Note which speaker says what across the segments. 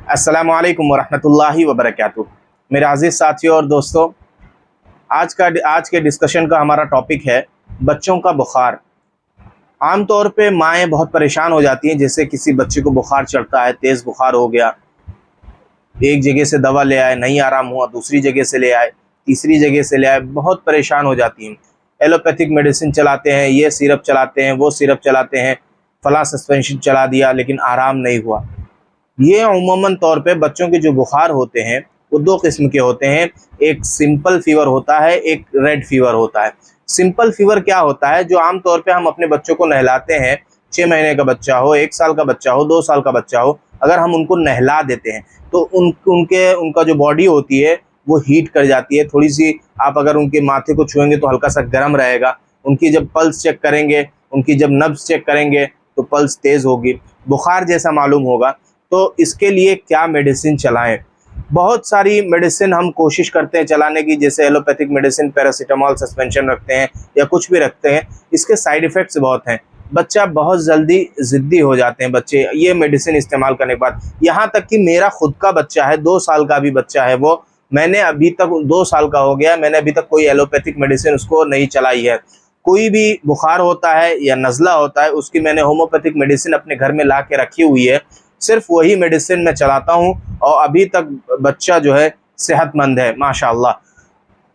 Speaker 1: अस्सलामु अलैकुम वरहमतुल्लाहि वबरकातुह। मेरे अज़ीज़ साथियों और दोस्तों, आज के डिस्कशन का हमारा टॉपिक है बच्चों का बुखार। आम तौर पे माएँ बहुत परेशान हो जाती हैं, जैसे किसी बच्चे को बुखार चढ़ता है, तेज़ बुखार हो गया, एक जगह से दवा ले आए, नहीं आराम हुआ, दूसरी जगह से ले आए, तीसरी जगह से ले आए, बहुत परेशान हो जाती हैं। एलोपैथिक मेडिसिन चलाते हैं, ये सिरप चलाते हैं, वो सिरप चलाते हैं, फला सस्पेंशन चला दिया, लेकिन आराम नहीं हुआ। ये अमूमन तौर पे बच्चों के जो बुखार होते हैं वो दो किस्म के होते हैं, एक सिंपल फीवर होता है, एक रेड फीवर होता है। सिंपल फीवर क्या होता है? जो आम तौर पे हम अपने बच्चों को नहलाते हैं, 6 महीने का बच्चा हो, 1 साल का बच्चा हो, 2 साल का बच्चा हो, अगर हम उनको नहला देते हैं तो उनका जो बॉडी होती है वो हीट कर जाती है थोड़ी सी। आप अगर उनके माथे को छुएंगे तो हल्का सा गर्म रहेगा। उनकी जब पल्स चेक करेंगे, उनकी जब नब्ज चेक करेंगे तो पल्स तेज़ होगी, बुखार जैसा मालूम होगा। तो इसके लिए क्या मेडिसिन चलाएं? बहुत सारी मेडिसिन हम कोशिश करते हैं चलाने की, जैसे एलोपैथिक मेडिसिन, पैरासीटामोल सस्पेंशन रखते हैं या कुछ भी रखते हैं। इसके साइड इफ़ेक्ट्स बहुत हैं। बच्चा बहुत जल्दी ज़िद्दी हो जाते हैं बच्चे ये मेडिसिन इस्तेमाल करने के बाद। यहाँ तक कि मेरा खुद का बच्चा है, 2 साल का भी बच्चा है वो, मैंने अभी तक 2 साल का हो गया, मैंने अभी तक कोई एलोपैथिक मेडिसिन उसको नहीं चलाई है। कोई भी बुखार होता है या नज़ला होता है, उसकी मैंने होम्योपैथिक मेडिसिन अपने घर में ला के रखी हुई है, सिर्फ वही मेडिसिन मैं चलाता हूँ और अभी तक बच्चा जो है सेहतमंद है माशाअल्लाह।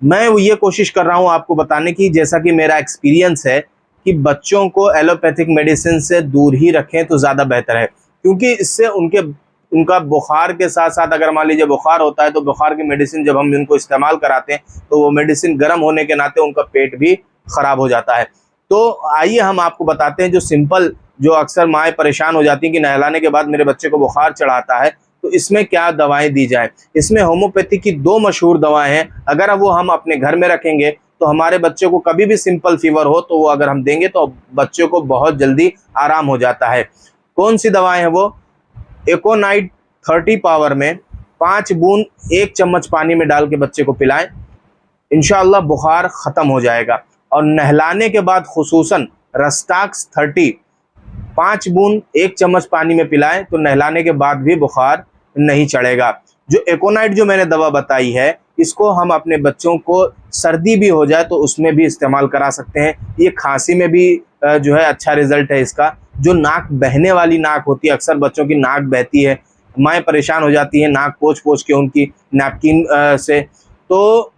Speaker 1: मैं ये कोशिश कर रहा हूँ आपको बताने की, जैसा कि मेरा एक्सपीरियंस है, कि बच्चों को एलोपैथिक मेडिसिन से दूर ही रखें तो ज़्यादा बेहतर है, क्योंकि इससे उनका बुखार के साथ साथ, अगर मान लीजिए बुखार होता है तो बुखार की मेडिसिन जब हम इनको इस्तेमाल कराते हैं तो वो मेडिसिन गर्म होने के नाते उनका पेट भी ख़राब हो जाता है। तो आइए हम आपको बताते हैं जो सिंपल, जो अक्सर माएँ परेशान हो जाती हैं कि नहलाने के बाद मेरे बच्चे को बुखार चढ़ाता है, तो इसमें क्या दवाएं दी जाए। इसमें होम्योपैथी की 2 मशहूर दवाएं हैं, अगर वो हम अपने घर में रखेंगे तो हमारे बच्चे को कभी भी सिंपल फीवर हो तो वो अगर हम देंगे तो बच्चे को बहुत जल्दी आराम हो जाता है। कौन सी दवाएं हैं वो? एकोनाइट 30 पावर में 5 बूंद 1 चम्मच पानी में डाल के बच्चे को पिलाएं, इंशाअल्लाह बुखार ख़त्म हो जाएगा। और नहलाने के बाद खुसूसन रस्टाक्स 30 5 बूंद 1 चम्मच पानी में पिलाएं तो नहलाने के बाद भी बुखार नहीं चढ़ेगा। जो एकोनाइट जो मैंने दवा बताई है, इसको हम अपने बच्चों को सर्दी भी हो जाए तो उसमें भी इस्तेमाल करा सकते हैं। ये खांसी में भी जो है अच्छा रिजल्ट है इसका। जो नाक बहने वाली नाक होती है, अक्सर बच्चों की नाक बहती है, माएँ परेशान हो जाती हैं नाक पोंछ पोंछ के उनकी नैपकिन से, तो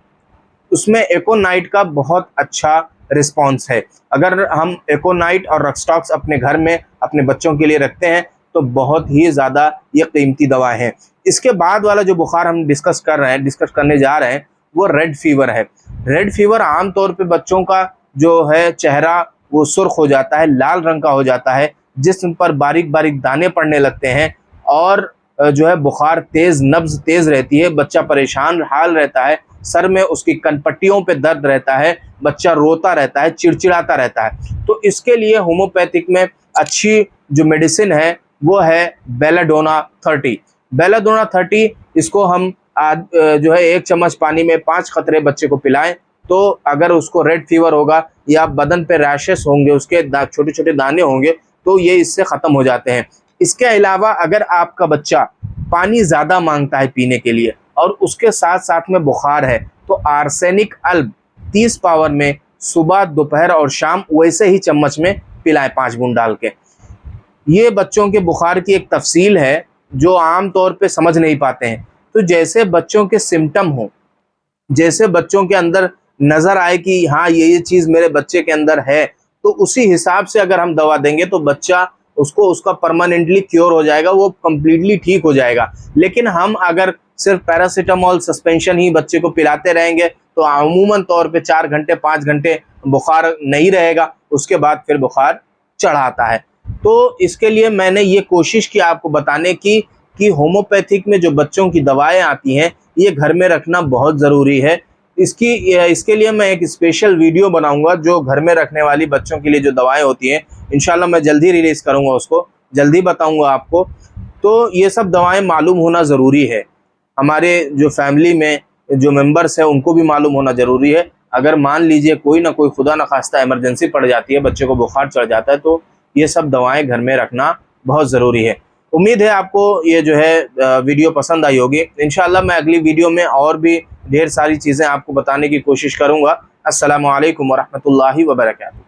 Speaker 1: उसमें एकोनाइट का बहुत अच्छा रिस्पॉन्स है। अगर हम एकोनाइट और रक्सटॉक्स अपने घर में अपने बच्चों के लिए रखते हैं तो बहुत ही ज़्यादा ये कीमती दवाएं हैं। इसके बाद वाला जो बुखार हम डिस्कस करने जा रहे हैं वो रेड फीवर है। रेड फीवर आम तौर पे बच्चों का जो है चेहरा वो सुर्ख हो जाता है, लाल रंग का हो जाता है, जिस्म पर बारीक बारीक दाने पड़ने लगते हैं और जो है बुखार तेज़, नब्ज़ तेज़ रहती है, बच्चा परेशान हाल रहता है, सर में उसकी कनपट्टियों पे दर्द रहता है, बच्चा रोता रहता है, चिड़चिड़ाता रहता है। तो इसके लिए होम्योपैथिक में अच्छी जो मेडिसिन है वो है बेलाडोना 30। बेलाडोना 30 इसको हम जो है 1 चम्मच पानी में 5 कतरे बच्चे को पिलाएं तो अगर उसको रेड फीवर होगा या बदन पे रैशेस होंगे, उसके छोटे छोटे दाने होंगे, तो ये इससे ख़त्म हो जाते हैं। इसके अलावा अगर आपका बच्चा पानी ज़्यादा मांगता है पीने के लिए और उसके साथ साथ में बुखार है, तो आर्सेनिक अल्ब 30 पावर में सुबह, दोपहर और शाम वैसे ही चम्मच में पिलाएं 5 बूंद डाल के। ये बच्चों के बुखार की एक तफसील है जो आम तौर पे समझ नहीं पाते हैं। तो जैसे बच्चों के सिम्टम हो, जैसे बच्चों के अंदर नज़र आए कि हाँ ये चीज़ मेरे बच्चे के अंदर है, तो उसी हिसाब से अगर हम दवा देंगे तो बच्चा उसका परमानेंटली क्योर हो जाएगा, वो कम्प्लीटली ठीक हो जाएगा। लेकिन हम अगर सिर्फ पैरासीटामोल सस्पेंशन ही बच्चे को पिलाते रहेंगे तो अमूमन तौर पे 4 घंटे 5 घंटे बुखार नहीं रहेगा, उसके बाद फिर बुखार चढ़ाता है। तो इसके लिए मैंने ये कोशिश की आपको बताने की कि होम्योपैथिक में जो बच्चों की दवाएं आती हैं ये घर में रखना बहुत ज़रूरी है। इसके लिए मैं एक स्पेशल वीडियो बनाऊंगा जो घर में रखने वाली बच्चों के लिए जो दवाएं होती हैं, इंशाल्लाह मैं जल्दी रिलीज़ करूंगा, उसको जल्दी बताऊंगा आपको। तो ये सब दवाएं मालूम होना ज़रूरी है, हमारे जो फैमिली में जो मेंबर्स हैं उनको भी मालूम होना ज़रूरी है। अगर मान लीजिए कोई ना कोई खुदा न खास्ता इमरजेंसी पड़ जाती है, बच्चे को बुखार चढ़ जाता है, तो ये सब दवाएं घर में रखना बहुत ज़रूरी है। उम्मीद है आपको ये जो है वीडियो पसंद आई होगी। इंशाअल्लाह मैं अगली वीडियो में और भी ढेर सारी चीज़ें आपको बताने की कोशिश करूँगा। अस्सलामु अलैकुम व रहमतुल्लाहि व बरकातुहू।